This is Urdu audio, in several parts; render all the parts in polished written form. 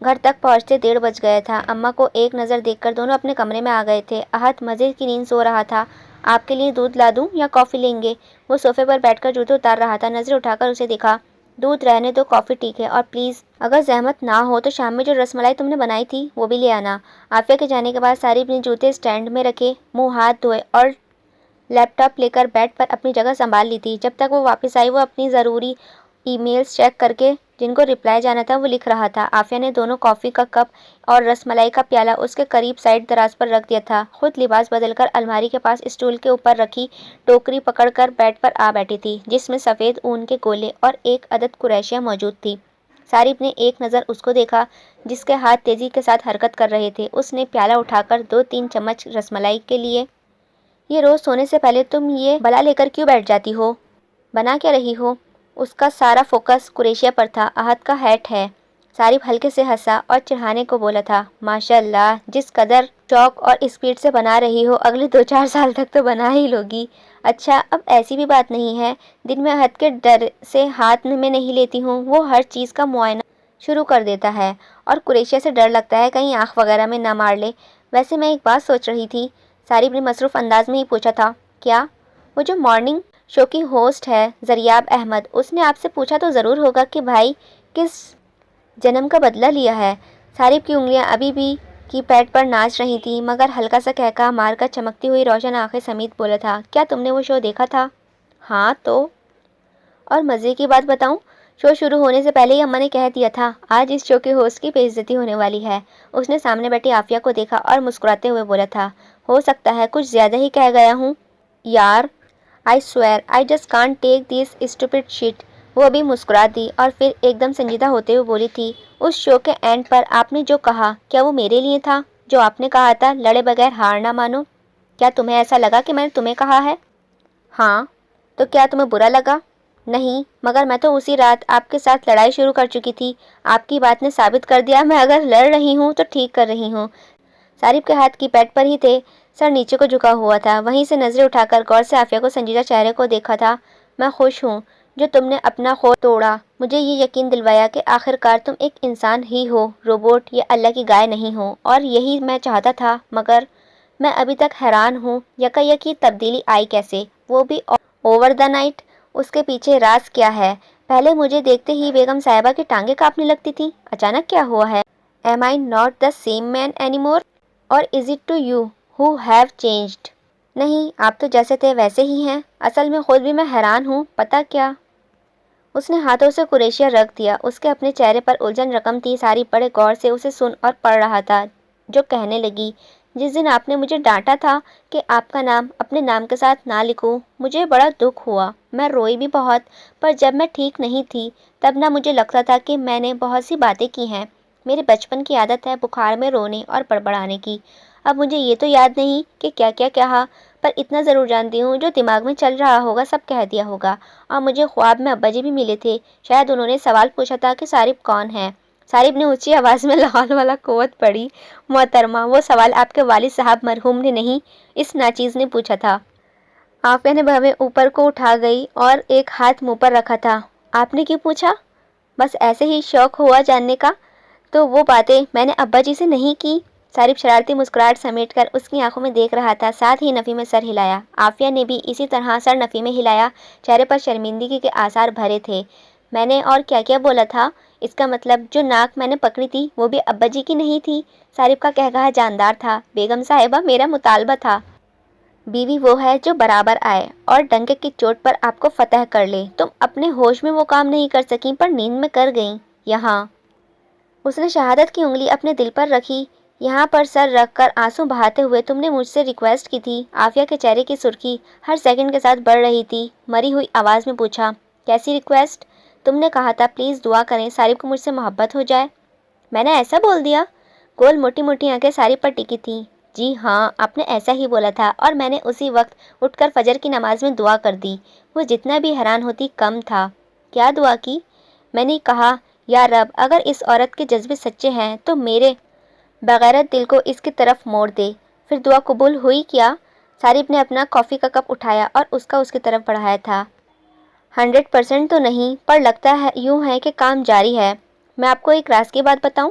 گھر تک پہنچتے 1:30 بج گیا تھا۔ اماں کو ایک نظر دیکھ کر دونوں اپنے کمرے میں آ گئے تھے۔ احد مزے کی نیند سو رہا تھا۔ آپ کے لیے دودھ لا دوں یا کافی لیں گے؟ وہ صوفے پر بیٹھ کر جوتے اتار رہا تھا۔ نظریں اٹھا کر اسے دیکھا۔ دودھ رہنے دو، کافی ٹھیک ہے، اور پلیز اگر زحمت نہ ہو تو شام میں جو رس ملائی تم نے بنائی تھی وہ بھی لے آنا۔ عافیہ کے جانے کے بعد صارف نے جوتے اسٹینڈ میں رکھے، منہ ہاتھ دھوئے اور لیپ ٹاپ لے کر بیڈ پر اپنی جگہ سنبھال لی تھی۔ جب تک وہ واپس آئی وہ اپنی ضروری ای میلز چیک کر کے جن کو رپلائی جانا تھا وہ لکھ رہا تھا۔ عافیہ نے دونوں کافی کا کپ اور رس ملائی کا پیالہ اس کے قریب سائڈ دراز پر رکھ دیا تھا۔ خود لباس بدل کر الماری کے پاس اسٹول کے اوپر رکھی ٹوکری پکڑ کر بیڈ پر آ بیٹھی تھی جس میں سفید اون کے گولے اور ایک عدد قریشیاں موجود تھی۔ صارف نے ایک نظر اس کو دیکھا جس کے ہاتھ تیزی کے ساتھ حرکت کر رہے تھے۔ اس نے پیالہ اٹھا کر 2-3 چمچ رس ملائی کے لیے۔ یہ روز سونے سے پہلے تم یہ بلا لے کر کیوں بیٹھ جاتی ہو؟ بنا کیا رہی ہو؟ اس کا سارا فوکس قریشیہ پر تھا۔ احد کا ہیٹ ہے۔ صارف ہلکے سے ہنسا اور چڑھانے کو بولا تھا، ماشاء اللہ، جس قدر شوق اور اسپیڈ سے بنا رہی ہو اگلے 2-4 سال تک تو بنا ہی لوگی۔ اچھا، اب ایسی بھی بات نہیں ہے، دن میں احد کے ڈر سے ہاتھ میں نہیں لیتی ہوں۔ وہ ہر چیز کا معائنہ شروع کر دیتا ہے اور قریشیہ سے ڈر لگتا ہے کہیں آنکھ وغیرہ میں نہ مار لے۔ ویسے میں ایک بات سوچ رہی تھی، صارف نے مصروف انداز میں ہی پوچھا تھا۔ کیا؟ وہ جو مارننگ شو کی ہوسٹ ہے زریاب احمد، اس نے آپ سے پوچھا تو ضرور ہوگا کہ بھائی کس جنم کا بدلہ لیا ہے؟ صارف کی انگلیاں ابھی بھی کی پیڈ پر ناچ رہی تھیں مگر ہلکا سا کہکہا مار کر چمکتی ہوئی روشن آنکھیں سمیت بولا تھا، کیا تم نے وہ شو دیکھا تھا؟ ہاں تو؟ اور مزے کی بات بتاؤں، شو شروع ہونے سے پہلے ہی اماں نے کہہ دیا تھا آج اس شو کے ہوسٹ کی بے عزتی ہونے والی ہے۔ اس نے سامنے بیٹھی عافیہ کو دیکھا اور مسکراتے ہوئے بولا تھا، ہو سکتا ہے کچھ زیادہ ہی کہہ گیا ہوں یار، I swear I just can't take this stupid shit۔ وہ ابھی مسکرا دی اور پھر ایک دم سنجیدہ ہوتے ہوئے بولی تھی، اس شو کے اینڈ پر آپ نے جو کہا کیا وہ میرے لیے تھا؟ جو آپ نے کہا تھا لڑے بغیر ہار نہ مانو، کیا تمہیں ایسا لگا کہ میں نے تمہیں کہا ہے؟ ہاں۔ تو کیا تمہیں برا لگا؟ نہیں، مگر میں تو اسی رات آپ کے ساتھ لڑائی شروع کر چکی تھی۔ آپ کی بات نے ثابت کر دیا میں اگر لڑ رہی ہوں تو ٹھیک کر رہی ہوں۔ صارف کے ہاتھ کی پیڈ پر ہی تھے، سر نیچے کو جھکا ہوا تھا، وہیں سے نظریں اٹھا کر غور سے عافیہ کو سنجیدہ چہرے کو دیکھا تھا۔ میں خوش ہوں جو تم نے اپنا خوف توڑا، مجھے یہ یقین دلوایا کہ آخر کار تم ایک انسان ہی ہو، روبوٹ یا اللہ کی گائے نہیں ہو، اور یہی میں چاہتا تھا، مگر میں ابھی تک حیران ہوں یکایک یہ تبدیلی آئی کیسے، وہ بھی اوور دا نائٹ۔ اس کے پیچھے راز کیا ہے؟ پہلے مجھے دیکھتے ہی بیگم صاحبہ کی ٹانگیں کانپنے لگتی تھیں، اچانک کیا ہوا ہے؟ Am I not the same man anymore? Or is it to you who have changed؟ نہیں، آپ تو جیسے تھے ویسے ہی ہیں، اصل میں خود بھی میں حیران ہوں، پتہ کیا؟ اس نے ہاتھوں سے قریشیہ رکھ دیا، اس کے اپنے چہرے پر الجھن رقم تھی۔ ساری بڑے غور سے اسے سن اور پڑھ رہا تھا جو کہنے لگی، جس دن آپ نے مجھے ڈانٹا تھا کہ آپ کا نام اپنے نام کے ساتھ نہ لکھوں، مجھے بڑا دکھ ہوا، میں روئی بھی بہت، پر جب میں ٹھیک نہیں تھی تب نہ مجھے لگتا تھا کہ میں نے بہت سی باتیں کی ہیں، میرے بچپن کی عادت ہے بخار میں رونے اور بڑبڑانے کی۔ اب مجھے یہ تو یاد نہیں کہ کیا کیا کہا، پر اتنا ضرور جانتی ہوں جو دماغ میں چل رہا ہوگا سب کہہ دیا ہوگا۔ اور مجھے خواب میں ابا جی بھی ملے تھے، شاید انہوں نے سوال پوچھا تھا کہ صارف کون ہے؟ صارف نے اونچی آواز میں لاحول والا قوت پڑھی، محترمہ وہ سوال آپ کے والد صاحب مرحوم نے نہیں، اس ناچیز نے پوچھا تھا۔ عافیہ نے بھویں اوپر کو اٹھا گئی اور ایک ہاتھ منہ پر رکھا تھا، آپ نے کیوں پوچھا؟ بس ایسے ہی شوق ہوا جاننے کا، تو وہ باتیں میں نے ابا جی سے نہیں کی؟ صارف شرارتی مسکراہٹ سمیٹ کر اس کی آنکھوں میں دیکھ رہا تھا، ساتھ ہی نفی میں سر ہلایا۔ عافیہ نے بھی اسی طرح سر نفی میں ہلایا، چہرے پر شرمندگی کے آثار بھرے تھے۔ میں نے اور کیا کیا بولا تھا؟ اس کا مطلب جو ناک میں نے پکڑی تھی وہ بھی ابا جی کی نہیں تھی؟ صارف کا کہکہا جاندار تھا، بیگم صاحبہ میرا مطالبہ تھا، بیوی وہ ہے جو برابر آئے اور ڈنکے کی چوٹ پر آپ کو فتح کر لے۔ تم اپنے ہوش میں وہ کام نہیں کر سکیں پر نیند میں کر گئیں۔ یہاں اس نے شہادت کی انگلی اپنے دل پر رکھی، یہاں پر سر رکھ کر آنسو بہاتے ہوئے تم نے مجھ سے ریکویسٹ کی تھی۔ عافیہ کے چہرے کی سرخی ہر سیکنڈ کے ساتھ بڑھ رہی تھی، مری ہوئی آواز میں پوچھا، کیسی ریکویسٹ؟ تم نے کہا تھا پلیز دعا کریں صارف کو مجھ سے محبت ہو جائے۔ میں نے ایسا بول دیا؟ گول موٹی موٹی آنکھیں صارف پر ٹکی تھیں۔ جی ہاں، آپ نے ایسا ہی بولا تھا، اور میں نے اسی وقت اٹھ کر فجر کی نماز میں دعا کر دی۔ وہ جتنا بھی حیران ہوتی کم تھا۔ کیا دعا کی؟ میں نے کہا، یا رب اگر اس عورت کے جذبے سچے ہیں تو میرے بغیرت دل کو اس کی طرف موڑ دے۔ پھر دعا قبول ہوئی کیا؟ صارف نے اپنا کافی کا کپ اٹھایا اور اس کا اس کی طرف بڑھایا تھا۔ 100% تو نہیں، پر لگتا ہے یوں ہے کہ کام جاری ہے۔ میں آپ کو ایک راز کی بات بتاؤں؟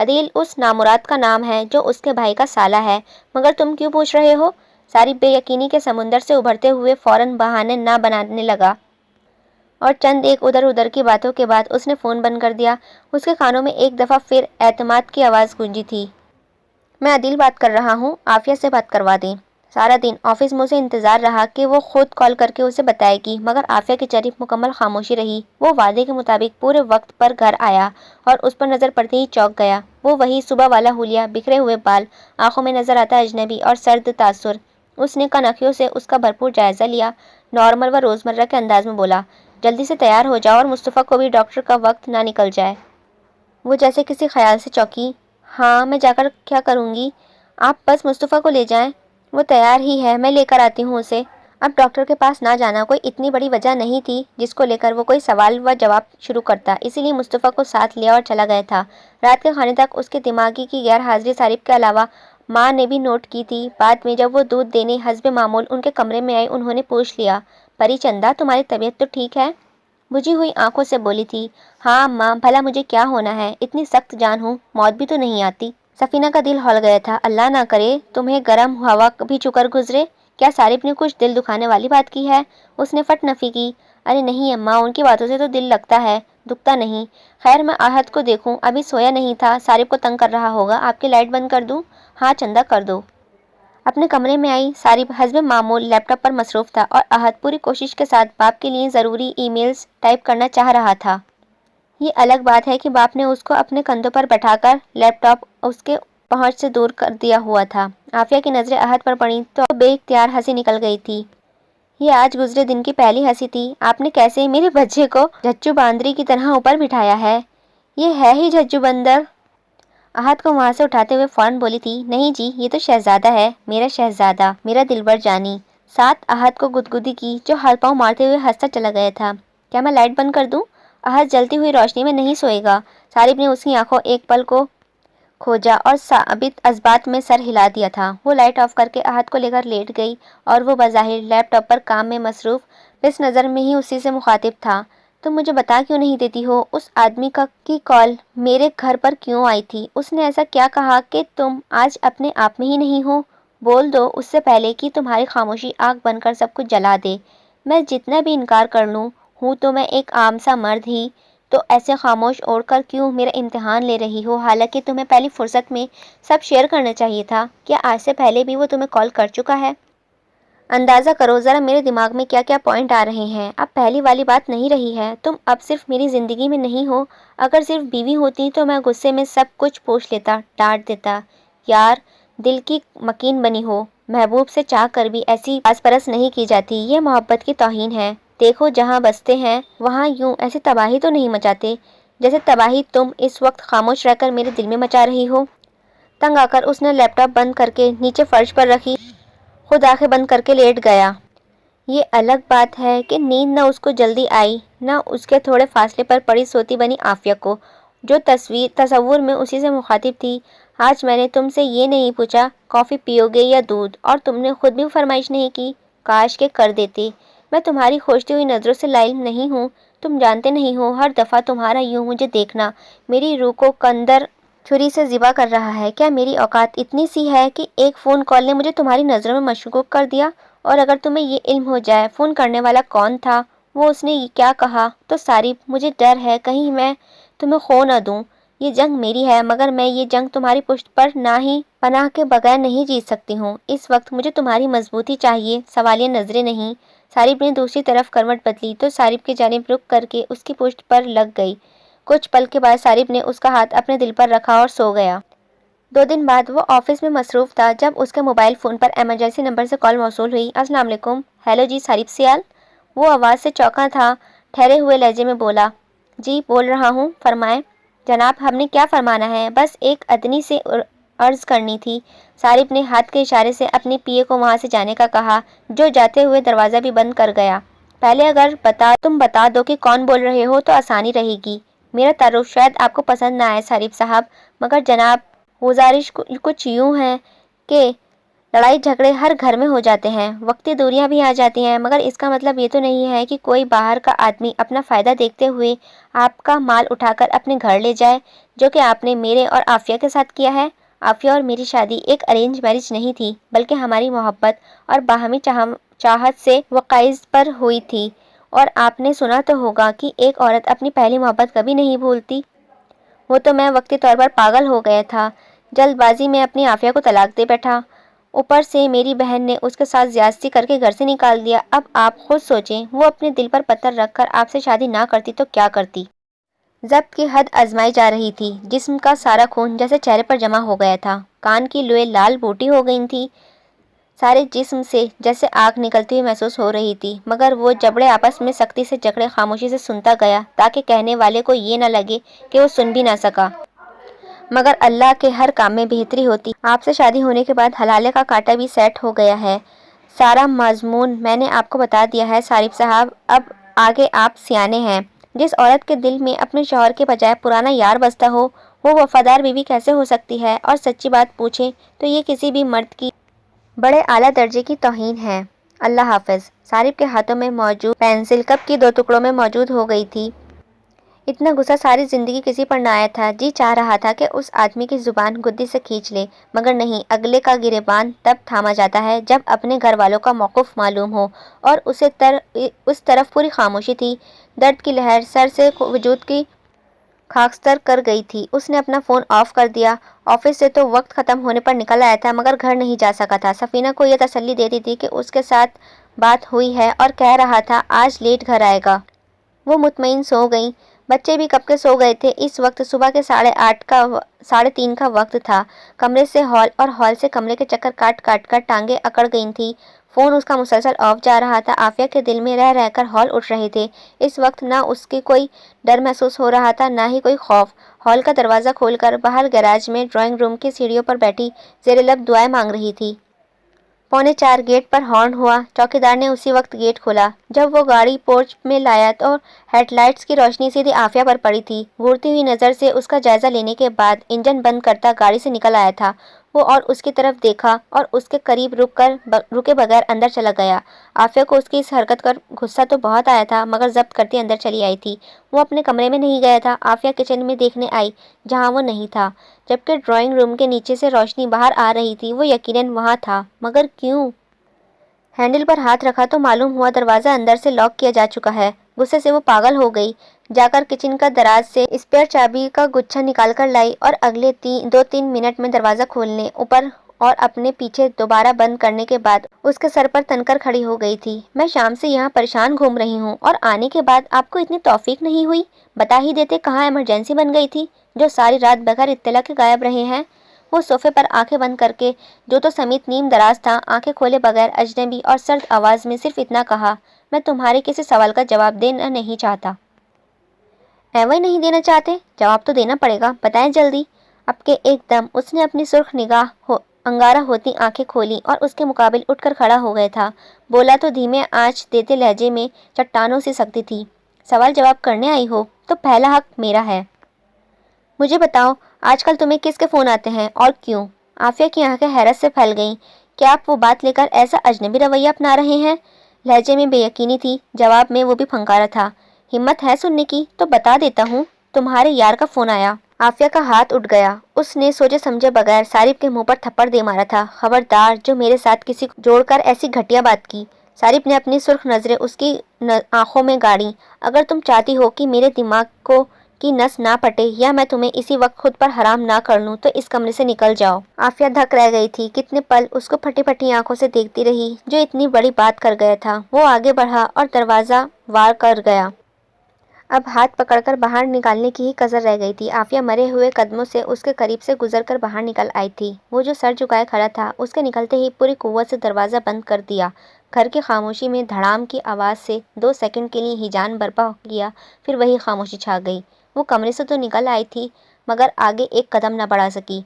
عدیل اس نامراد کا نام ہے جو اس کے بھائی کا سالہ ہے، مگر تم کیوں پوچھ رہے ہو؟ صارف بے یقینی کے سمندر سے ابھرتے ہوئے فوراً بہانے نہ بنانے لگا اور چند ایک ادھر ادھر کی باتوں کے بعد اس نے فون بند کر دیا۔ اس کے کانوں میں ایک دفعہ پھر اعتماد کی آواز گونجی تھی۔ میں عدیل بات کر رہا ہوں، عافیہ سے بات کروا دیں۔ سارا دن آفس میں اسے انتظار رہا کہ وہ خود کال کر کے اسے بتائے گی، مگر عافیہ کی جانب مکمل خاموشی رہی۔ وہ وعدے کے مطابق پورے وقت پر گھر آیا اور اس پر نظر پڑتے ہی چونک گیا۔ وہ وہی صبح والا حلیہ، بکھرے ہوئے بال، آنکھوں میں نظر آتا اجنبی اور سرد تاثر۔ اس نے کنکھیوں سے اس کا بھرپور جائزہ لیا، نارمل و روزمرہ کے انداز میں بولا، جلدی سے تیار ہو جاؤ اور مصطفیٰ کو بھی ڈاکٹر کا وقت نہ نکل جائے۔ وہ جیسے کسی خیال سے چونکی۔ ہاں، میں جا کر کیا کروں گی؟ آپ بس مصطفیٰ کو لے جائیں، وہ تیار ہی ہے، میں لے کر آتی ہوں اسے۔ اب ڈاکٹر کے پاس نہ جانا کوئی اتنی بڑی وجہ نہیں تھی جس کو لے کر وہ کوئی سوال و جواب شروع کرتا، اسی لیے مصطفیٰ کو ساتھ لیا اور چلا گیا تھا۔ رات کے کھانے تک اس کے دماغی کی غیر حاضری صارف کے علاوہ ماں نے بھی نوٹ کی تھی۔ بعد میں جب وہ دودھ دینے حسب معمول ان کے کمرے میں آئی، انہوں نے پوچھ لیا، پری چندا، تمہاری طبیعت تو ٹھیک ہے؟ بجھی ہوئی آنکھوں سے بولی تھی، ہاں اماں، بھلا مجھے کیا ہونا ہے، اتنی سخت جان ہوں، موت بھی تو نہیں آتی۔ سفینہ کا دل ہل گیا تھا، اللہ نہ کرے تمہیں گرم ہوا بھی چکر گزرے۔ کیا صارف نے کچھ دل دکھانے والی بات کی ہے؟ اس نے فٹ نفی کی، ارے نہیں اماں، ان کی باتوں سے تو دل لگتا ہے، دکھتا نہیں۔ خیر میں احد کو دیکھوں، ابھی سویا نہیں تھا، صارف کو تنگ کر رہا ہوگا، آپ کی لائٹ بند کر دوں؟ ہاں چندا کر دو۔ اپنے کمرے میں آئی، صارف حسب معمول لیپ ٹاپ پر مصروف تھا اور احد پوری کوشش کے ساتھ باپ کے لیے ضروری ای میلز ٹائپ کرنا چاہ رہا تھا۔ یہ الگ بات ہے کہ باپ نے اس کو اپنے کندھوں پر بٹھا کر لیپ ٹاپ اس کے پہنچ سے دور کر دیا ہوا تھا۔ عافیہ کی نظریں احد پر پڑیں تو بے اختیار ہنسی نکل گئی تھی۔ یہ آج گزرے دن کی پہلی ہنسی تھی۔ آپ نے کیسے میرے بچے کو جھچو باندری کی طرح اوپر بٹھایا ہے؟ یہ ہے ہی جھچو بندر۔ احد کو وہاں سے اٹھاتے ہوئے فوراً بولی تھی، نہیں جی، یہ تو شہزادہ ہے، میرا شہزادہ، میرا دلبر جانی۔ ساتھ احد کو گدگدی کی، جو ہاتھ پاؤں مارتے ہوئے ہنستا چلا گیا تھا۔ کیا میں لائٹ بند کر دوں؟ احد جلتی ہوئی روشنی میں نہیں سوئے گا۔ صارف نے اس کی آنکھوں ایک پل کو کھوجا اور ثابت اثبات میں سر ہلا دیا تھا۔ وہ لائٹ آف کر کے احد کو لے کر لیٹ گئی اور وہ بظاہر لیپ ٹاپ پر کام میں مصروف، پس نظر میں ہی اسی سے مخاطب تھا، تم مجھے بتا کیوں نہیں دیتی ہو اس آدمی کی کال میرے گھر پر کیوں آئی تھی؟ اس نے ایسا کیا کہا کہ تم آج اپنے آپ میں ہی نہیں ہو؟ بول دو اس سے پہلے کہ تمہاری خاموشی آگ بن کر سب کچھ جلا دے۔ میں جتنا بھی انکار کر لوں، ہوں تو میں ایک عام سا مرد ہی، تو ایسے خاموش اوڑھ کر کیوں میرا امتحان لے رہی ہو؟ حالانکہ تمہیں پہلی فرصت میں سب شیئر کرنا چاہیے تھا۔ کیا آج سے پہلے بھی وہ تمہیں کال کر چکا ہے؟ اندازہ کرو ذرا میرے دماغ میں کیا کیا پوائنٹ آ رہے ہیں۔ اب پہلی والی بات نہیں رہی ہے، تم اب صرف میری زندگی میں نہیں ہو۔ اگر صرف بیوی ہوتی تو میں غصے میں سب کچھ پوچھ لیتا، ڈانٹ دیتا۔ یار، دل کی مکین بنی ہو، محبوب سے چاہ کر بھی ایسی پاس پرس نہیں کی جاتی، یہ محبت کی توہین ہے۔ دیکھو جہاں بستے ہیں وہاں یوں ایسی تباہی تو نہیں مچاتے جیسے تباہی تم اس وقت خاموش رہ کر میرے دل میں مچا رہی ہو۔ تنگ آ کر اس نے لیپ ٹاپ بند کر کے نیچے فرش پر رکھی، خود آنکھیں بند کر کے لیٹ گیا۔ یہ الگ بات ہے کہ نیند نہ اس کو جلدی آئی، نہ اس کے تھوڑے فاصلے پر پڑی سوتی بنی عافیہ کو، جو تصور میں اسی سے مخاطب تھی۔ آج میں نے تم سے یہ نہیں پوچھا کافی پیو گے یا دودھ، اور تم نے خود بھی فرمائش نہیں کی، کاش کہ کر دیتے۔ میں تمہاری کھوجتی ہوئی نظروں سے لاعلم نہیں ہوں، تم جانتے نہیں ہو، ہر دفعہ تمہارا یوں مجھے دیکھنا میری روح کو کندر چھری سے ذبح کر رہا ہے۔ کیا میری اوقات اتنی سی ہے کہ ایک فون کال نے مجھے تمہاری نظروں میں مشکوک کر دیا؟ اور اگر تمہیں یہ علم ہو جائے فون کرنے والا کون تھا، وہ اس نے کیا کہا، تو صارف مجھے ڈر ہے کہیں میں تمہیں کھو نہ دوں۔ یہ جنگ میری ہے، مگر میں یہ جنگ تمہاری پشت پر نہ ہی پناہ کے بغیر نہیں جیت سکتی ہوں۔ اس وقت مجھے تمہاری مضبوطی چاہیے، سوالیہ نظریں نہیں۔ صارف نے دوسری طرف کروٹ بدلی تو صارف کی جانب رخ کر کے اس کی پشت پر لگ گئی۔ کچھ پل کے بعد صارف نے اس کا ہاتھ اپنے دل پر رکھا اور سو گیا۔ 2 دن بعد وہ آفس میں مصروف تھا جب اس کے موبائل فون پر ایمرجنسی نمبر سے کال موصول ہوئی۔ السلام علیکم۔ ہیلو جی صارف سیال؟ وہ آواز سے چونکا تھا، ٹھہرے ہوئے لہجے میں بولا، جی بول رہا ہوں، فرمائیں۔ جناب ہم نے کیا فرمانا ہے، بس ایک ادنی سے عرض کرنی تھی۔ صارف نے ہاتھ کے اشارے سے اپنی پی اے کو وہاں سے جانے کا کہا، جو جاتے ہوئے دروازہ بھی بند کر گیا۔ پہلے اگر تم بتا دو کہ کون بول رہے ہو تو آسانی رہے گی۔ میرا تعارف شاید آپ کو پسند نہ آئے صارف صاحب، مگر جناب گزارش کچھ یوں ہے کہ لڑائی جھگڑے ہر گھر میں ہو جاتے ہیں، وقتی دوریاں بھی آ جاتی ہیں، مگر اس کا مطلب یہ تو نہیں ہے کہ کوئی باہر کا آدمی اپنا فائدہ دیکھتے ہوئے آپ کا مال اٹھا کر اپنے گھر لے جائے، جو کہ آپ نے میرے اور عافیہ کے ساتھ کیا ہے۔ عافیہ اور میری شادی ایک ارینج میرج نہیں تھی، بلکہ ہماری محبت اور باہمی چاہت سے وقائع پر ہوئی تھی۔ اور آپ نے سنا تو ہوگا کہ ایک عورت اپنی پہلی محبت کبھی نہیں بھولتی۔ وہ تو میں وقتی طور پر پاگل ہو گیا تھا، جلد بازی میں اپنی عافیہ کو طلاق دے بیٹھا، اوپر سے میری بہن نے اس کے ساتھ زیادتی کر کے گھر سے نکال دیا۔ اب آپ خود سوچیں، وہ اپنے دل پر پتھر رکھ کر آپ سے شادی نہ کرتی تو کیا کرتی؟ ضبط کی حد آزمائی جا رہی تھی، جسم کا سارا خون جیسے چہرے پر جمع ہو گیا تھا، کان کی لویں لال بوٹی ہو گئی تھی، سارے جسم سے جیسے آگ نکلتی ہوئی محسوس ہو رہی تھی، مگر وہ جبڑے آپس میں سختی سے جکڑے خاموشی سے سنتا گیا تاکہ کہنے والے کو یہ نہ لگے کہ وہ سن بھی نہ سکا۔ مگر اللہ کے ہر کام میں بہتری ہوتی۔ آپ سے شادی ہونے کے بعد حلالے کا کانٹا بھی سیٹ ہو گیا ہے۔ سارا مضمون میں نے آپ کو بتا دیا ہے صارف صاحب، اب آگے آپ سیانے ہیں۔ جس عورت کے دل میں اپنے شوہر کے بجائے پرانا یار بستا ہو، وہ وفادار بیوی کیسے ہو سکتی ہے؟ اور سچی بات پوچھیں تو یہ کسی بھی مرد کی بڑے اعلیٰ درجے کی توہین ہے۔ اللہ حافظ۔ صارف کے ہاتھوں میں موجود پینسل کپ کی 2 ٹکڑوں میں موجود ہو گئی تھی۔ اتنا غصہ ساری زندگی کسی پر نہ آیا تھا۔ جی چاہ رہا تھا کہ اس آدمی کی زبان گدی سے کھینچ لے، مگر نہیں، اگلے کا گریبان تب تھاما جاتا ہے جب اپنے گھر والوں کا موقف معلوم ہو، اور اس طرف پوری خاموشی تھی۔ درد کی لہر سر سے وجود کی خاکستر کر گئی تھی۔ اس نے اپنا فون آف کر دیا۔ آفس سے تو وقت ختم ہونے پر نکل آیا تھا، مگر گھر نہیں جا سکا تھا۔ سفینہ کو یہ تسلی دیتی تھی کہ اس کے ساتھ بات ہوئی ہے، اور کہہ رہا تھا آج لیٹ گھر آئے گا۔ وہ مطمئن سو گئیں۔ بچے بھی کب کے سو گئے تھے۔ اس وقت صبح کے 3:30 کا وقت تھا۔ کمرے سے ہال اور ہال سے کمرے کے چکر کاٹ کاٹ کر ٹانگیں اکڑ گئی تھیں۔ فون اس کا مسلسل آف جا رہا تھا۔ عافیہ کے دل میں رہ رہ کر ہال اٹھ رہے تھے۔ اس وقت نہ اس کی کوئی ڈر محسوس ہو رہا تھا، نہ ہی کوئی خوف۔ ہال کا دروازہ کھول کر باہر گیراج میں ڈرائنگ روم کی سیڑھیوں پر بیٹھی زیر لب دعائیں مانگ رہی تھی۔ 3:45 گیٹ پر ہارن ہوا۔ چوکیدار نے اسی وقت گیٹ کھولا۔ جب وہ گاڑی پورچ میں لایا تو ہیڈ لائٹس کی روشنی سیدھی عافیہ پر پڑی تھی۔ گھورتی ہوئی نظر سے اس کا جائزہ لینے کے بعد انجن بند کرتا گاڑی سے نکل آیا تھا وہ، اور اس کی طرف دیکھا اور اس کے قریب رکے بغیر اندر چلا گیا۔ عافیہ کو اس کی اس حرکت پر غصہ تو بہت آیا تھا، مگر ضبط کرتی اندر چلی آئی تھی۔ وہ اپنے کمرے میں نہیں گیا تھا۔ عافیہ کچن میں دیکھنے آئی، جہاں وہ نہیں تھا، جبکہ ڈرائنگ روم کے نیچے سے روشنی باہر آ رہی تھی۔ وہ یقیناً وہاں تھا، مگر کیوں؟ ہینڈل پر ہاتھ رکھا تو معلوم ہوا دروازہ اندر سے لاک کیا جا چکا ہے۔ غصے سے وہ پاگل ہو گئی۔ جا کر کچن کا دراز سے اسپیئر چابی کا گچھا نکال کر لائی، اور اگلے 2-3 منٹ میں دروازہ کھولنے، اوپر اور اپنے پیچھے دوبارہ بند کرنے کے بعد اس کے سر پر تن کر کھڑی ہو گئی تھی۔ میں شام سے یہاں پریشان گھوم رہی ہوں، اور آنے کے بعد آپ کو اتنی توفیق نہیں ہوئی؟ بتا ہی دیتے کہاں ایمرجنسی بن گئی تھی، جو ساری رات بغیر اطلاع کے غائب رہے ہیں۔ وہ صوفے پر آنکھیں بند کر کے، جو تو سمیت نیم دراز تھا، آنکھیں کھولے بغیر اجنبی اور سرد آواز میں صرف اتنا کہا، میں تمہارے کسی سوال کا جواب دینا نہیں چاہتا۔ ایویں نہیں دینا چاہتے؟ جواب تو دینا پڑے گا، بتائیں جلدی۔ اب کے ایک دم اس نے اپنی سرخ نگاہ انگارہ ہوتی آنکھیں کھولی اور اس کے مقابل اٹھ کر کھڑا ہو گیا تھا۔ بولا تو دھیمے آنچ دیتے لہجے میں چٹانوں سی سختی تھی، سوال جواب کرنے آئی ہو تو پہلا حق میرا ہے۔ مجھے بتاؤ، آج کل تمہیں کس کے فون آتے ہیں اور کیوں؟ عافیہ کی آنکھیں حیرت سے پھیل گئیں۔ کیا آپ وہ بات لے کر ایسا اجنبی رویہ اپنا رہے ہیں؟ لہجے میں بے یقینی تھی، جواب میں وہ بھی پھنکارا تھا۔ ہمت ہے سننے کی تو بتا دیتا ہوں، تمہارے یار کا فون آیا۔ عافیہ کا ہاتھ اٹھ گیا۔ اس نے سوچے سمجھے بغیر صارف کے منہ پر تھپڑ دے مارا تھا۔ خبردار جو میرے ساتھ کسی کو جوڑ کر ایسی گھٹیا بات کی۔ صارف نے اپنی سرخ نظریں اس کی آنکھوں میں گاڑیں۔ اگر تم چاہتی ہو کہ میرے دماغ کی نس نہ پھٹے، یا میں تمہیں اسی وقت خود پر حرام نہ کر لوں، تو اس کمرے سے نکل جاؤ۔ عافیہ دھک رہ گئی تھی، کتنے پل اس کو پھٹی پھٹی آنکھوں سے دیکھتی رہی، جو اتنی بڑی بات کر گیا تھا۔ وہ آگے بڑھا اور دروازہ وار کر گیا۔ اب ہاتھ پکڑ کر باہر نکالنے کی ہی کسر رہ گئی تھی۔ عافیہ مرے ہوئے قدموں سے اس کے قریب سے گزر کر باہر نکل آئی تھی۔ وہ جو سر جھکائے کھڑا تھا، اس کے نکلتے ہی پوری قوت سے دروازہ بند کر دیا۔ گھر کی خاموشی میں دھڑام کی آواز سے 2 سیکنڈ کے لیے ہیجان برپا کیا، پھر وہی خاموشی چھا گئی۔ وہ کمرے سے تو نکل آئی تھی، مگر آگے ایک قدم نہ بڑھا سکی۔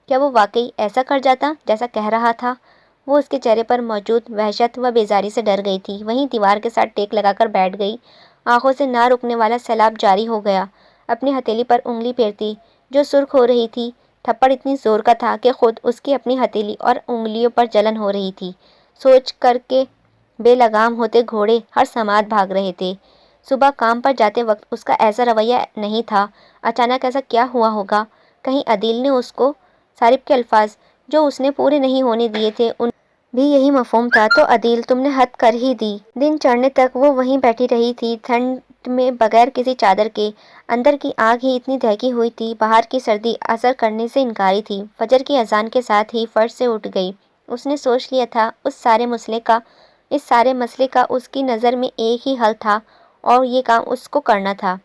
کیا وہ واقعی ایسا کر جاتا جیسا کہہ رہا تھا؟ وہ اس کے چہرے پر موجود وحشت و بیزاری سے ڈر گئی تھی، وہیں دیوار کے ساتھ ٹیک لگا کر بیٹھ گئی۔ آنکھوں سے نہ رکنے والا سیلاب جاری ہو گیا۔ اپنی ہتھیلی پر انگلی پھیرتی، جو سرخ ہو رہی تھی، تھپڑ اتنی زور کا تھا کہ خود اس کی اپنی ہتھیلی اور انگلیوں پر جلن ہو رہی تھی۔ سوچ کر کے بے لگام ہوتے گھوڑے ہر سماعت بھاگ رہے تھے۔ صبح کام پر جاتے وقت اس کا ایسا رویہ نہیں تھا۔ اچانک ایسا کیا ہوا ہوگا؟ کہیں عدیل نے اس کو صارف کے الفاظ جو اس نے پورے نہیں ہونے دیے تھے ان بھی یہی مفہوم تھا تو عدیل تم نے حد کر ہی دی۔ دن چڑھنے تک وہ وہیں بیٹھی رہی تھی، ٹھنڈ میں بغیر کسی چادر کے۔ اندر کی آگ ہی اتنی دہکی ہوئی تھی، باہر کی سردی اثر کرنے سے انکاری تھی۔ فجر کی اذان کے ساتھ ہی فرش سے اٹھ گئی۔ اس نے سوچ لیا تھا اس سارے مسئلے کا اس کی نظر میں ایک ہی حل تھا اور یہ کام اس کو کرنا تھا۔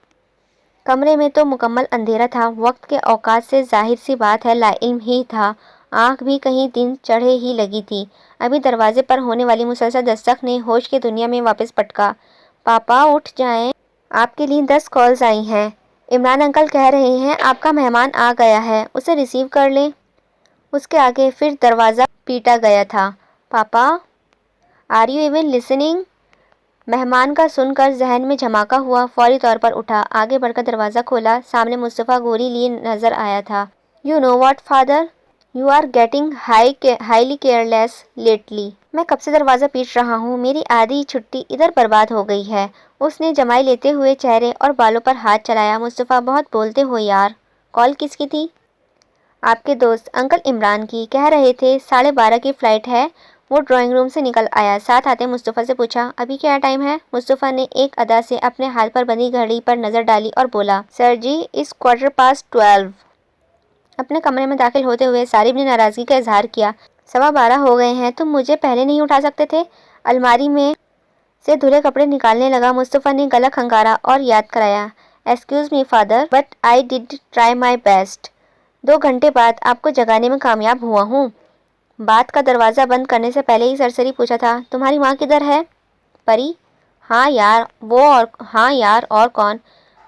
کمرے میں تو مکمل اندھیرا تھا، وقت کے اوقات سے ظاہر سی بات ہے لا علم ہی تھا۔ آنکھ بھی کہیں دن چڑھے ہی لگی تھی۔ ابھی دروازے پر ہونے والی مسلسل دستک نے ہوش کی دنیا میں واپس پٹکا۔ پاپا اٹھ جائیں، آپ کے لیے 10 کالز آئی ہیں۔ عمران انکل کہہ رہے ہیں آپ کا مہمان آ گیا ہے، اسے ریسیو کر لیں۔ اس کے آگے پھر دروازہ پیٹا گیا تھا۔ پاپا آر یو ایون لسننگ؟ مہمان کا سن کر ذہن میں جھماکا ہوا، فوری طور پر اٹھا، آگے بڑھ کر دروازہ کھولا۔ سامنے مصطفیٰ گوری لیے نظر آیا تھا۔ You know what father, you are getting highly careless lately. میں کب سے دروازہ پیٹ رہا ہوں، میری آدھی چھٹی ادھر برباد ہو گئی ہے۔ اس نے جمائی لیتے ہوئے چہرے اور بالوں پر ہاتھ چلایا۔ مصطفیٰ بہت بولتے ہو یار۔ کال کس کی تھی؟ آپ کے دوست انکل عمران کی، کہہ رہے تھے 12:30 کی فلائٹ ہے۔ وہ ڈرائنگ روم سے نکل آیا، ساتھ آتے مصطفیٰ سے پوچھا ابھی کیا ٹائم ہے؟ مصطفیٰ نے ایک ادا سے اپنے ہاتھ پر بندھی گھڑی پر نظر ڈالی اور بولا سر جی اس 12:15۔ اپنے کمرے میں داخل ہوتے ہوئے صارف نے ناراضگی کا اظہار کیا۔ 12:15 ہو گئے ہیں، تم مجھے پہلے نہیں اٹھا سکتے تھے؟ الماری میں سے دھلے کپڑے نکالنے لگا۔ مصطفیٰ نے گلا کھنگارا اور یاد کرایا excuse me father but I did try my best. 2 گھنٹے بعد آپ کو جگانے میں کامیاب ہوا ہوں۔ بات کا دروازہ بند کرنے سے پہلے ہی سرسری پوچھا تھا تمہاری ماں کدھر ہے؟ پری؟ ہاں یار اور کون؟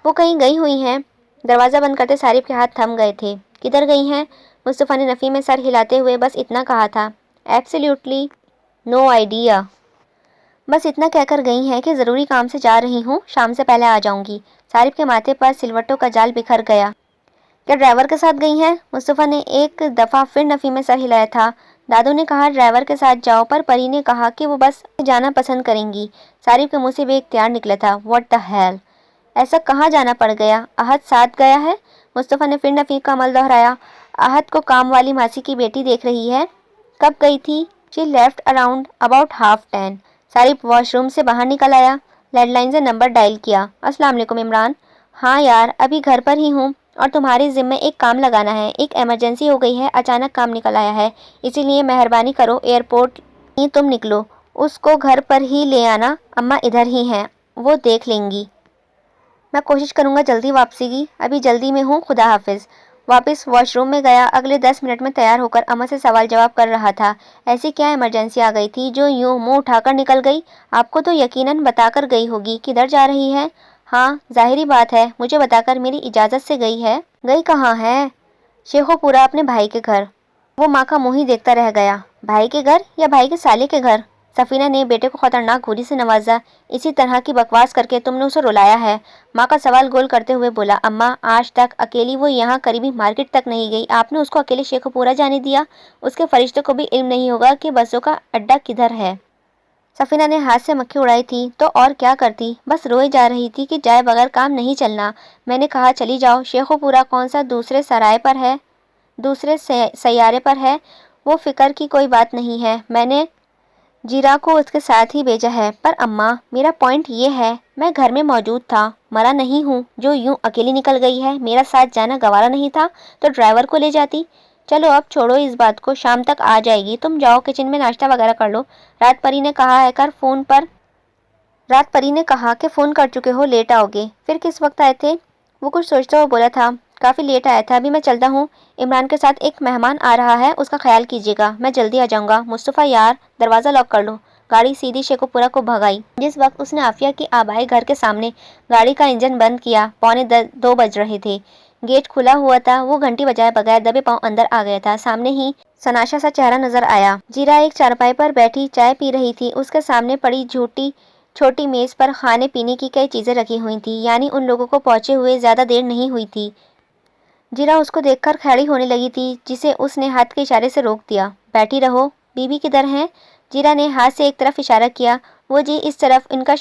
وہ کہیں گئی ہوئی ہیں۔ دروازہ بند کرتے صارف کے ہاتھ تھم گئے تھے۔ کدھر گئی ہیں؟ مصطفیٰ نے نفی میں سر ہلاتے ہوئے بس اتنا کہا تھا ایبسلیوٹلی نو آئیڈیا۔ بس اتنا کہہ کر گئی ہیں کہ ضروری کام سے جا رہی ہوں، شام سے پہلے آ جاؤں گی۔ صارف کے ماتھے پر سلوٹوں کا جال بکھر گیا۔ کیا ڈرائیور کے ساتھ گئی ہیں؟ مصطفیٰ نے ایک دفعہ پھر نفی میں سر ہلایا تھا۔ دادو نے کہا ڈرائیور کے ساتھ جاؤ، پر پری نے کہا کہ وہ بس جانا پسند کریں گی۔ صارف کے منہ سے بے اختیار نکلا تھا واٹ دی ہیل، ایسا کہاں جانا پڑ گیا؟ احد ساتھ گیا ہے؟ مصطفیٰ نے پھر نفی کا عمل دہرایا۔ احد کو کام والی ماسی کی بیٹی دیکھ رہی ہے؟ کب گئی تھی؟ She left around about 10:30۔ صارف واش روم سے باہر نکل آیا، لینڈ لائن سے نمبر ڈائل کیا۔ السلام علیکم عمران۔ ہاں یار ابھی گھر پر ہی ہوں اور تمہارے ذمے ایک کام لگانا ہے، ایک ایمرجنسی ہو گئی ہے، اچانک کام نکل آیا ہے، اسی لیے مہربانی کرو ایئرپورٹ ہی تم نکلو، اس کو گھر پر ہی لے آنا، اماں ادھر ہی ہیں، وہ دیکھ لیں گی۔ میں کوشش کروں گا جلدی واپسی کی، ابھی جلدی میں ہوں، خدا حافظ۔ واپس واش روم میں گیا، اگلے 10 منٹ میں تیار ہو کر اماں سے سوال جواب کر رہا تھا۔ ایسی کیا ایمرجنسی آ گئی تھی جو یوں منہ اٹھا کر نکل گئی؟ آپ کو تو یقیناً بتا کر گئی ہوگی کدھر جا رہی ہے؟ ہاں ظاہری بات ہے، مجھے بتا کر میری اجازت سے گئی ہے۔ گئی کہاں ہے؟ شیخو پورا اپنے بھائی کے گھر۔ وہ ماں کا منہ ہی دیکھتا رہ گیا۔ بھائی کے گھر یا بھائی کے سالے کے گھر؟ سفینہ نے بیٹے کو خطرناک گھوری سے نوازا۔ اسی طرح کی بکواس کر کے تم نے اسے رلایا ہے؟ ماں کا سوال گول کرتے ہوئے بولا اماں آج تک اکیلی وہ یہاں قریبی مارکیٹ تک نہیں گئی، آپ نے اس کو اکیلے شیخو پورا جانے دیا؟ اس کے فرشتوں کو بھی علم نہیں ہوگا کہ بسوں کا اڈہ کدھر ہے؟ سفینہ نے ہاتھ سے مکھی اڑائی تھی تو اور کیا کرتی، بس روئے جا رہی تھی کہ جائے بغیر کام نہیں چلنا۔ میں نے کہا چلی جاؤ، شیخو پورا کون سا دوسرے سیارے پر ہے، وہ فکر کی کوئی بات نہیں ہے، میں نے جیرا کو اس کے ساتھ ہی بھیجا ہے۔ پر اماں میرا پوائنٹ یہ ہے میں گھر میں موجود تھا، مرا نہیں ہوں جو یوں اکیلی نکل گئی ہے، میرا ساتھ جانا گوارا نہیں تھا تو ڈرائیور کو لے جاتی۔ چلو اب چھوڑو اس بات کو، شام تک آ جائے گی، تم جاؤ کچن میں ناشتہ وغیرہ کر لو۔ رات پری نے کہا کہ فون کر چکے ہو، لیٹ آؤ گے، پھر کس وقت آئے تھے؟ وہ کچھ سوچتا ہوا بولا تھا کافی لیٹ آیا تھا، ابھی میں چلتا ہوں، عمران کے ساتھ ایک مہمان آ رہا ہے، اس کا خیال کیجیے گا، میں جلدی آ جاؤں گا۔ مصطفیٰ یار دروازہ لاک کر لو۔ گاڑی سیدھی شیخو پورا کو بھگائی۔ جس وقت اس نے عافیہ کی آبائی گھر کے سامنے گاڑی کا انجن بند کیا 2:45 بج رہے تھے۔ گیٹ کھلا ہوا تھا، وہ گھنٹی بجائے بغیر دبے پاؤں اندر آ گیا تھا۔ سامنے ہی سناشا سا چہرہ نظر آیا۔ جیرا ایک چارپائی پر بیٹھی چائے پی رہی تھی، اس کے سامنے پڑی چھوٹی میز پر کھانے پینے کی کئی چیزیں رکھی ہوئی تھیں، یعنی ان لوگوں کو پہنچے ہوئے زیادہ دیر نہیں ہوئی تھی جیرا اس کو دیکھ کر کھڑی ہونے لگی تھی، جسے اس نے ہاتھ کے اشارے سے روک دیا۔ بیٹھی رہو، بی بی کدھر ہیں؟ جیرا نے ہاتھ سے ایک طرف اشارہ کیا۔ وہ جی اس طرف، ان کا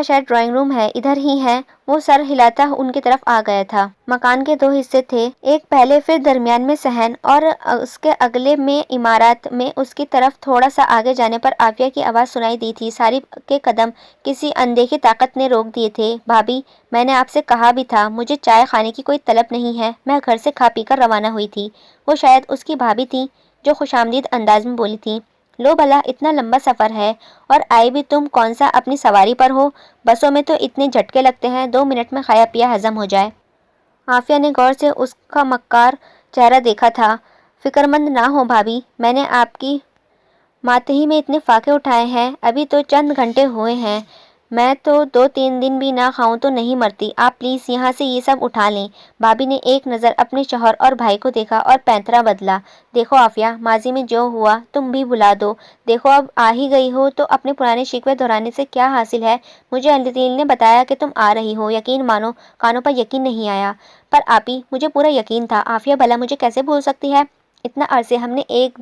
شاید ڈرائنگ روم ہے، ادھر ہی ہے۔ وہ سر ہلاتا ان کی طرف آ گیا تھا۔ مکان کے دو حصے تھے، ایک پہلے، پھر درمیان میں صحن اور اس کے اگلے میں عمارت میں۔ اس کی طرف تھوڑا سا آگے جانے پر عافیہ کی آواز سنائی دی تھی۔ صارف کے قدم کسی اندیکھی طاقت نے روک دیے تھے۔ بھابی، میں نے آپ سے کہا بھی تھا، مجھے چائے کھانے کی کوئی طلب نہیں ہے، میں گھر سے کھا پی کر روانہ ہوئی تھی۔ وہ شاید اس کی بھابی تھی جو خوشامدید انداز میں بولی تھی۔ لو بھلا، اتنا لمبا سفر ہے اور آئے بھی تم کون سا اپنی سواری پر ہو؟ بسوں میں تو اتنے جھٹکے لگتے ہیں 2 منٹ میں کھایا پیا ہضم ہو جائے۔ عافیہ نے غور سے اس کا مکار چہرہ دیکھا تھا۔ فکر مند نہ ہو بھابی، میں نے آپ کی ماتحتی میں اتنے فاقے اٹھائے ہیں، ابھی تو چند گھنٹے ہوئے ہیں، میں تو 2-3 دن بھی نہ کھاؤں تو نہیں مرتی، آپ پلیز یہاں سے یہ سب اٹھا لیں۔ بھابی نے ایک نظر اپنے شوہر اور بھائی کو دیکھا اور پینترا بدلا۔ دیکھو عافیہ، ماضی میں جو ہوا تم بھی بھلا دو۔ دیکھو اب آ ہی گئی ہو تو اپنے پرانے شکوے دہرانے سے کیا حاصل ہے؟ مجھے الدلیل نے بتایا کہ تم آ رہی ہو، یقین مانو کانوں پر یقین نہیں آیا۔ پر آپی، مجھے پورا یقین تھا۔ عافیہ بھلا مجھے کیسے بھول سکتی ہے؟ اتنا عرصے ہم نے ایک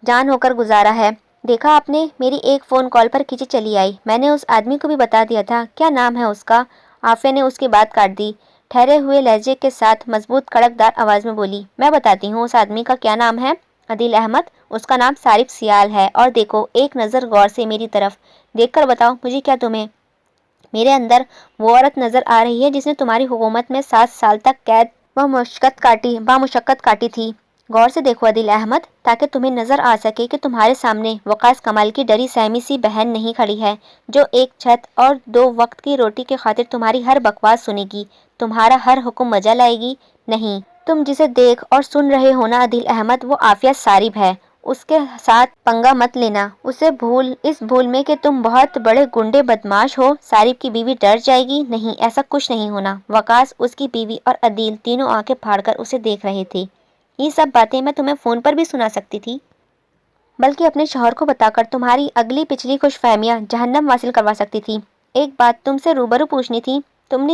جان ہو کر گزارا ہے۔ دیکھا آپ نے، میری ایک فون کال پر کھینچی چلی آئی۔ میں نے اس آدمی کو بھی بتا دیا تھا، کیا نام ہے اس کا؟ عافیہ نے اس کی بات کاٹ دی۔ ٹھہرے ہوئے لہجے کے ساتھ مضبوط کڑکدار آواز میں بولی، میں بتاتی ہوں اس آدمی کا کیا نام ہے۔ عدیل احمد، اس کا نام صارف سیال ہے۔ اور دیکھو ایک نظر غور سے میری طرف دیکھ کر بتاؤ مجھے، کیا تمہیں میرے اندر وہ عورت نظر آ رہی ہے جس نے تمہاری حکومت میں 7 سال تک قید بامشقت کاٹی تھی؟ غور سے دیکھو عدیل احمد، تاکہ تمہیں نظر آ سکے کہ تمہارے سامنے وقاص کمال کی ڈری سہمی سی بہن نہیں کھڑی ہے، جو ایک چھت اور 2 وقت کی روٹی کی خاطر تمہاری ہر بکواس سنے گی، تمہارا ہر حکم مجا لائے گی۔ نہیں، تم جسے دیکھ اور سن رہے ہو نا عدیل احمد، وہ عافیہ صارف ہے۔ اس کے ساتھ پنگا مت لینا، اسے اس بھول میں کہ تم بہت بڑے گنڈے بدماش ہو، صارف کی بیوی ڈر جائے گی۔ نہیں، ایسا کچھ نہیں ہونا۔ وقاص، اس کی بیوی اور عدیل تینوں آنکھیں پھاڑ کر اسے دیکھ رہے تھے۔ یہ سب باتیں میں تمہیں فون پر بھی سنا سکتی تھی، بلکہ اپنے شوہر کو بتا کر تمہاری اگلی پچھلی خوش فہمیاں جہنم واصل کروا سکتی تھی۔ ایک بات تم سے روبرو پوچھنی تھی، تم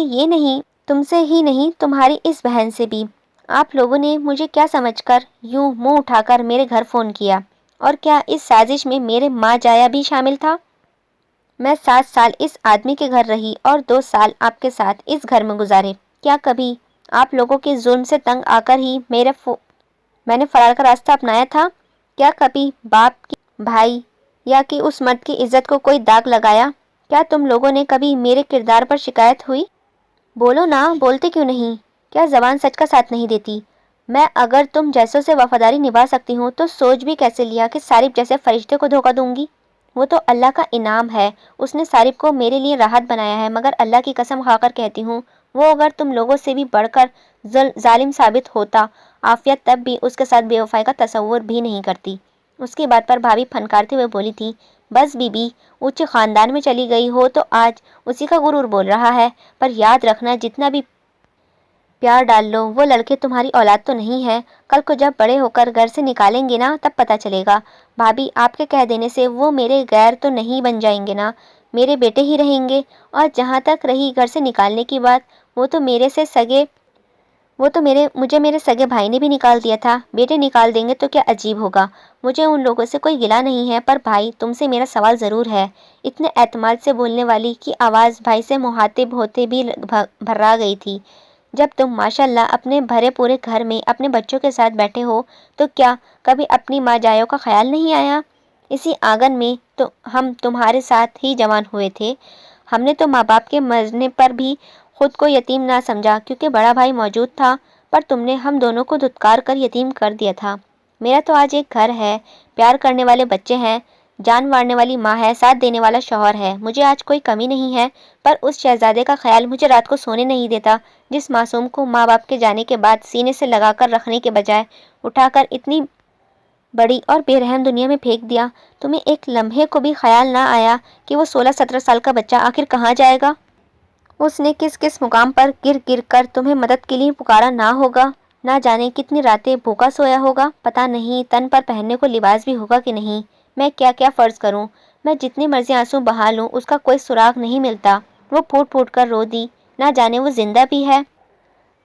سے ہی نہیں، تمہاری اس بہن سے بھی۔ آپ لوگوں نے مجھے کیا سمجھ کر یوں منہ اٹھا کر میرے گھر فون کیا؟ اور کیا اس سازش میں میرے ماں جایا بھی شامل تھا؟ میں 7 سال اس آدمی کے گھر رہی اور 2 سال آپ کے ساتھ اس گھر میں گزارے۔ کیا کبھی آپ لوگوں کے ظلم سے تنگ آ کر ہی میں نے فرار کا راستہ اپنایا تھا؟ کیا کبھی باپ کی، بھائی یا کہ اس مرد کی عزت کو کوئی داغ لگایا؟ کیا تم لوگوں نے کبھی میرے کردار پر شکایت ہوئی؟ بولو نا، بولتے کیوں نہیں؟ کیا زبان سچ کا ساتھ نہیں دیتی؟ میں اگر تم جیسوں سے وفاداری نبھا سکتی ہوں تو سوچ بھی کیسے لیا کہ صارف جیسے فرشتے کو دھوکہ دوں گی؟ وہ تو اللہ کا انعام ہے، اس نے صارف کو میرے لیے راحت بنایا ہے، مگر اللہ کی قسم کھا کر کہتی ہوں، وہ اگر تم لوگوں سے بھی بڑھ کر ظالم ثابت ہوتا، عافیہ تب بھی اس کے ساتھ بے وفائی کا تصور بھی نہیں کرتی۔ اس کی بات پر بھابی پھنکارتے ہوئے بولی تھی، بس بی بی، اونچے خاندان میں چلی گئی ہو تو آج اسی کا غرور بول رہا ہے، پر یاد رکھنا جتنا بھی پیار ڈال لو، وہ لڑکے تمہاری اولاد تو نہیں ہے، کل کو جب بڑے ہو کر گھر سے نکالیں گے نا تب پتہ چلے گا۔ بھابی، آپ کے کہہ دینے سے وہ میرے غیر تو نہیں بن جائیں گے نا، میرے بیٹے ہی رہیں گے۔ اور جہاں تک رہی گھر سے نکالنے کی بات، مجھے میرے سگے بھائی نے بھی نکال دیا تھا، بیٹے نکال دیں گے تو کیا عجیب ہوگا؟ مجھے ان لوگوں سے کوئی گلہ نہیں ہے، پر بھائی تم سے میرا سوال ضرور ہے۔ اتنے اعتماد سے بولنے والی کی آواز بھائی سے مخاطب ہوتے بھی بھرا گئی تھی۔ جب تم ماشاءاللہ اپنے بھرے پورے گھر میں اپنے بچوں کے ساتھ بیٹھے ہو تو کیا کبھی اپنی ماں جایوں کا خیال نہیں آیا؟ اسی آنگن میں تو ہم تمہارے ساتھ ہی جوان ہوئے تھے، ہم نے تو ماں باپ کے مرنے پر بھی خود کو یتیم نہ سمجھا کیونکہ بڑا بھائی موجود تھا، پر تم نے ہم دونوں کو دھتکار کر یتیم کر دیا تھا۔ میرا تو آج ایک گھر ہے، پیار کرنے والے بچے ہیں، جان مارنے والی ماں ہے، ساتھ دینے والا شوہر ہے، مجھے آج کوئی کمی نہیں ہے، پر اس شہزادے کا خیال مجھے رات کو سونے نہیں دیتا جس معصوم کو ماں باپ کے جانے کے بعد سینے سے لگا کر رکھنے کے بجائے اٹھا کر اتنی بڑی اور بے رحم دنیا میں پھینک دیا۔ تمہیں ایک لمحے کو بھی خیال نہ آیا کہ وہ 16-17 سال کا بچہ آخر کہاں جائے گا؟ اس نے کس کس مقام پر گر گر کر تمہیں مدد کے لیے پکارا نہ ہوگا؟ نہ جانے کتنی راتیں بھوکا سویا ہوگا، پتہ نہیں تن پر پہننے کو لباس بھی ہوگا کہ نہیں۔ میں کیا کیا فرض کروں، میں جتنے مرضی آنسو بہا لوں اس کا کوئی سراغ نہیں ملتا۔ وہ پھوٹ پھوٹ کر رو دی، نہ جانے وہ زندہ بھی ہے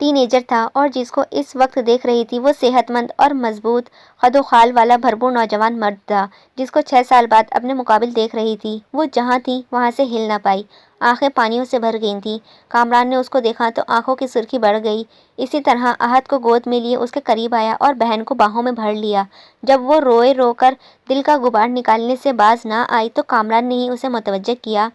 ٹین ایجر تھا اور جس کو اس وقت دیکھ رہی تھی وہ صحت مند اور مضبوط قد و خال والا بھرپور نوجوان مرد تھا جس کو 6 سال بعد اپنے مقابل دیکھ رہی تھی۔ وہ جہاں تھی وہاں سے ہل نہ پائی، آنکھیں پانیوں سے بھر گئی تھیں۔ کامران نے اس کو دیکھا تو آنکھوں کی سرخی بڑھ گئی۔ اسی طرح احد کو گود میں لیے اس کے قریب آیا اور بہن کو باہوں میں بھر لیا۔ جب وہ روئے رو کر دل کا غبار نکالنے سے باز نہ آئی تو کامران نے ہی اسے متوجہ کیا۔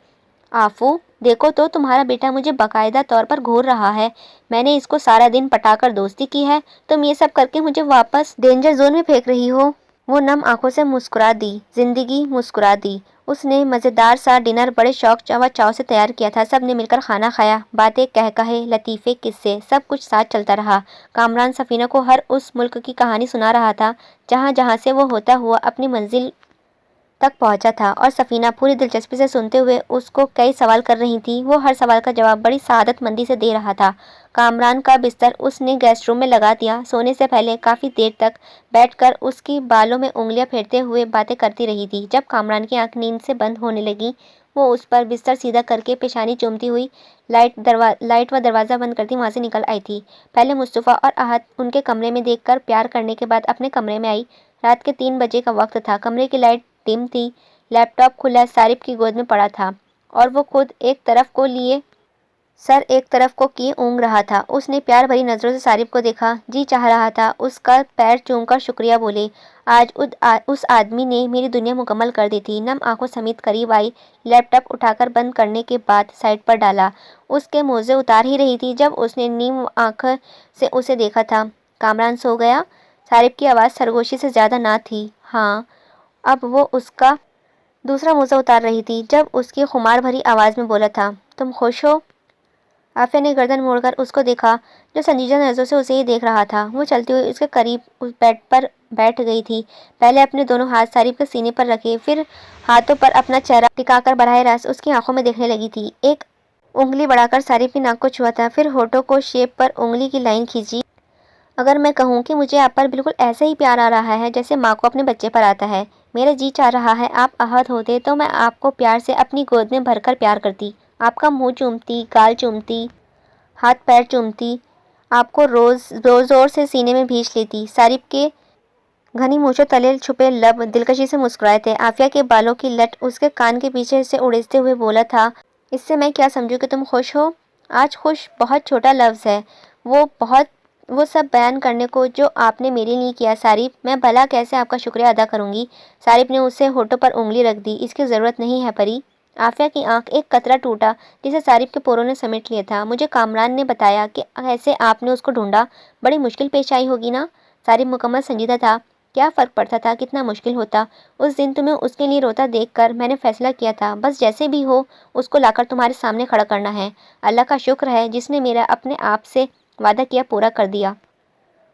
آفو، دیکھو تو تمہارا بیٹا مجھے باقاعدہ طور پر گھور رہا ہے۔ میں نے اس کو سارا دن پٹا کر دوستی کی ہے، تم یہ سب کر کے مجھے واپس ڈینجر زون میں پھینک رہی ہو۔ وہ نم آنکھوں سے مسکرا دی۔ زندگی مسکرا دی۔ اس نے مزیدار سا ڈنر بڑے شوق و چاو سے تیار کیا تھا۔ سب نے مل کر کھانا کھایا، باتیں، کہے، لطیفے، قصے، سب کچھ ساتھ چلتا رہا۔ کامران سفینہ کو ہر اس ملک کی کہانی سنا رہا تھا جہاں جہاں سے وہ ہوتا ہوا اپنی منزل تک پہنچا تھا، اور سفینہ پوری دلچسپی سے سنتے ہوئے اس کو کئی سوال کر رہی تھی۔ وہ ہر سوال کا جواب بڑی سعادت مندی سے دے رہا تھا۔ کامران کا بستر اس نے گیسٹ روم میں لگا دیا۔ سونے سے پہلے کافی دیر تک بیٹھ کر اس کی بالوں میں انگلیاں پھیرتے ہوئے باتیں کرتی رہی تھی۔ جب کامران کی آنکھ نیند سے بند ہونے لگیں، وہ اس پر بستر سیدھا کر کے پیشانی چومتی ہوئی لائٹ و دروازہ بند کرتی وہاں سے نکل آئی تھی۔ پہلے مصطفیٰ اور احد ان کے کمرے میں دیکھ کر پیار کرنے کے بعد اپنے کمرے میں آئی۔ رات کے 3 بجے کا وقت تھا۔ کمرے کی لائٹ ڈم تھی۔ لیپ ٹاپ کھلا صارف کی گود میں پڑا تھا اور وہ خود ایک طرف کو لیے سر ایک طرف کو کیے اونگ رہا تھا۔ اس نے پیار بھری نظروں سے صارف کو دیکھا۔ جی چاہ رہا تھا اس کا پیر چوم کر شکریہ بولے۔ آج اس آدمی نے میری دنیا مکمل کر دی تھی۔ نم آنکھوں سمیت قریب آئی، لیپ ٹاپ اٹھا کر بند کرنے کے بعد سائڈ پر ڈالا۔ اس کے موزے اتار ہی رہی تھی جب اس نے نیم آنکھ سے اسے دیکھا تھا۔ کامران سو گیا؟ صارف کی آواز سرگوشی سے زیادہ نہ تھی۔ ہاں۔ اب وہ اس کا دوسرا موزہ اتار رہی تھی جب اس کی خمار بھری آواز میں بولا تھا، تم خوش ہو؟ عافیہ نے گردن موڑ کر اس کو دیکھا جو سنجیدہ نظروں سے اسے ہی دیکھ رہا تھا۔ وہ چلتی ہوئی اس کے قریب اس بیڈ پر بیٹھ گئی تھی۔ پہلے اپنے دونوں ہاتھ صارف کے سینے پر رکھے، پھر ہاتھوں پر اپنا چہرہ ٹکا کر براہ راست اس کی آنکھوں میں دیکھنے لگی تھی۔ ایک انگلی بڑھا کر صارف کی ناک کو چھوا تھا، پھر ہونٹوں کو شیپ پر انگلی کی لائن کھینچی۔ اگر میں کہوں کہ مجھے آپ پر بالکل ایسے ہی پیار آ رہا ہے جیسے ماں کو اپنے بچے پر آتا ہے، میرا جی چاہ رہا ہے آپ احد ہوتے تو میں آپ کو پیار سے اپنی گود میں بھر کر پیار کرتی، آپ کا منہ چومتی، گال چومتی، ہاتھ پیر چومتی، آپ کو روز زور سے سینے میں بھینچ لیتی۔ صارف کے گھنی مونچھوں تلے چھپے لب دلکشی سے مسکرائے تھے۔ عافیہ کے بالوں کی لٹ اس کے کان کے پیچھے سے اڑیستے ہوئے بولا تھا، اس سے میں کیا سمجھوں کہ تم خوش ہو؟ آج خوش بہت چھوٹا لفظ ہے، وہ سب بیان کرنے کو جو آپ نے میرے لیے کیا صارف، میں بھلا کیسے آپ کا شکریہ ادا کروں گی؟ صارف نے اسے ہونٹوں پر انگلی رکھ دی۔ اس کی ضرورت نہیں ہے پری۔ عافیہ کی آنکھ ایک قطرہ ٹوٹا جسے صارف کے پوروں نے سمیٹ لیا تھا۔ مجھے کامران نے بتایا کہ کیسے آپ نے اس کو ڈھونڈا، بڑی مشکل پیش آئی ہوگی نا؟ صارف مکمل سنجیدہ تھا۔ کیا فرق پڑتا تھا کتنا مشکل ہوتا؟ اس دن تمہیں اس کے لیے روتا دیکھ کر میں نے فیصلہ کیا تھا بس جیسے بھی ہو اس کو لا کر تمہارے سامنے کھڑا کرنا ہے۔ اللہ کا شکر ہے جس نے میرا اپنے آپ سے وعدہ کیا پورا کر دیا۔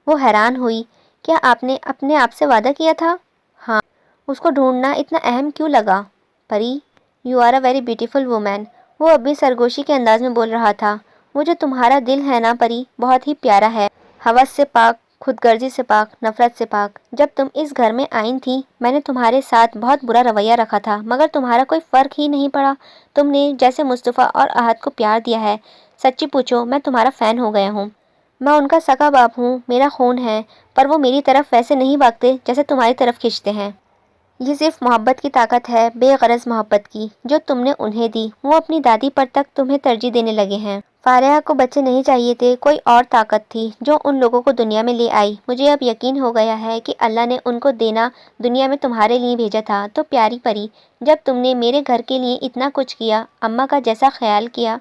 وہ حیران ہوئی، کیا آپ نے اپنے آپ سے وعدہ کیا تھا؟ ہاں۔ اس کو ڈھونڈنا اتنا اہم کیوں لگا؟ Pari, you are a very beautiful woman. وہ اب بھی سرگوشی کے انداز میں بول رہا تھا۔ وہ جو تمہارا دل ہے نا پری، بہت ہی پیارا ہے، ہوس سے پاک، خود غرضی سے پاک، نفرت سے پاک۔ جب تم اس گھر میں آئی تھی میں نے تمہارے ساتھ بہت برا رویہ رکھا تھا مگر تمہارا کوئی فرق ہی نہیں پڑا۔ تم نے جیسے مصطفیٰ اور احد کو پیار دیا ہے، سچی پوچھو میں تمہارا فین ہو گیا ہوں۔ میں ان کا سگا باپ ہوں، میرا خون ہے، پر وہ میری طرف ویسے نہیں بھاگتے جیسے تمہاری طرف کھنچتے ہیں۔ یہ صرف محبت کی طاقت ہے، بے غرض محبت کی، جو تم نے انہیں دی۔ وہ اپنی دادی پر تک تمہیں ترجیح دینے لگے ہیں۔ فارحہ کو بچے نہیں چاہیے تھے، کوئی اور طاقت تھی جو ان لوگوں کو دنیا میں لے آئی۔ مجھے اب یقین ہو گیا ہے کہ اللہ نے ان کو دینا دنیا میں تمہارے لیے بھیجا تھا۔ تو پیاری پری، جب تم نے میرے گھر کے لیے اتنا کچھ کیا، اماں کا جیسا خیال کیا،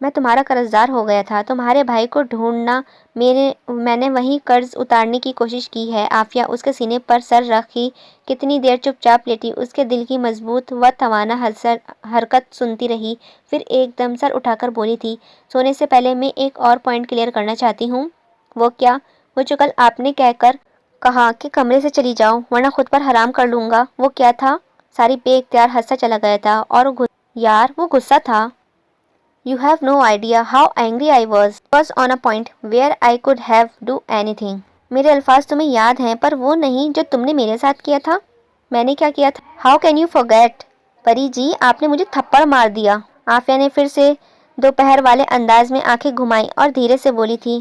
میں تمہارا قرض دار ہو گیا تھا۔ تمہارے بھائی کو ڈھونڈنا میں نے وہی قرض اتارنے کی کوشش کی ہے۔ عافیہ اس کے سینے پر سر رکھی کتنی دیر چپ چاپ لیٹی، اس کے دل کی مضبوط و توانا حرکت سنتی رہی، پھر ایک دم سر اٹھا کر بولی تھی، سونے سے پہلے میں ایک اور پوائنٹ کلیئر کرنا چاہتی ہوں۔ وہ کیا؟ وہ جو کل آپ نے کہا کہ کمرے سے چلی جاؤ ورنہ خود پر حرام کر لوں گا، وہ کیا تھا؟ صارف بے اختیار ہنستا چلا گیا تھا اور یار وہ غصہ تھا۔ You have no idea how angry I was. It was on a point where I could have do anything. میرے الفاظ تمہیں یاد ہیں پر وہ نہیں جو تم نے میرے ساتھ کیا تھا۔ میں نے کیا کیا تھا؟ How can you forget? پری جی، آپ نے مجھے تھپڑ مار دیا۔ عافیہ نے پھر سے دوپہر والے انداز میں آنکھیں گھمائی اور دھیرے سے بولی تھی،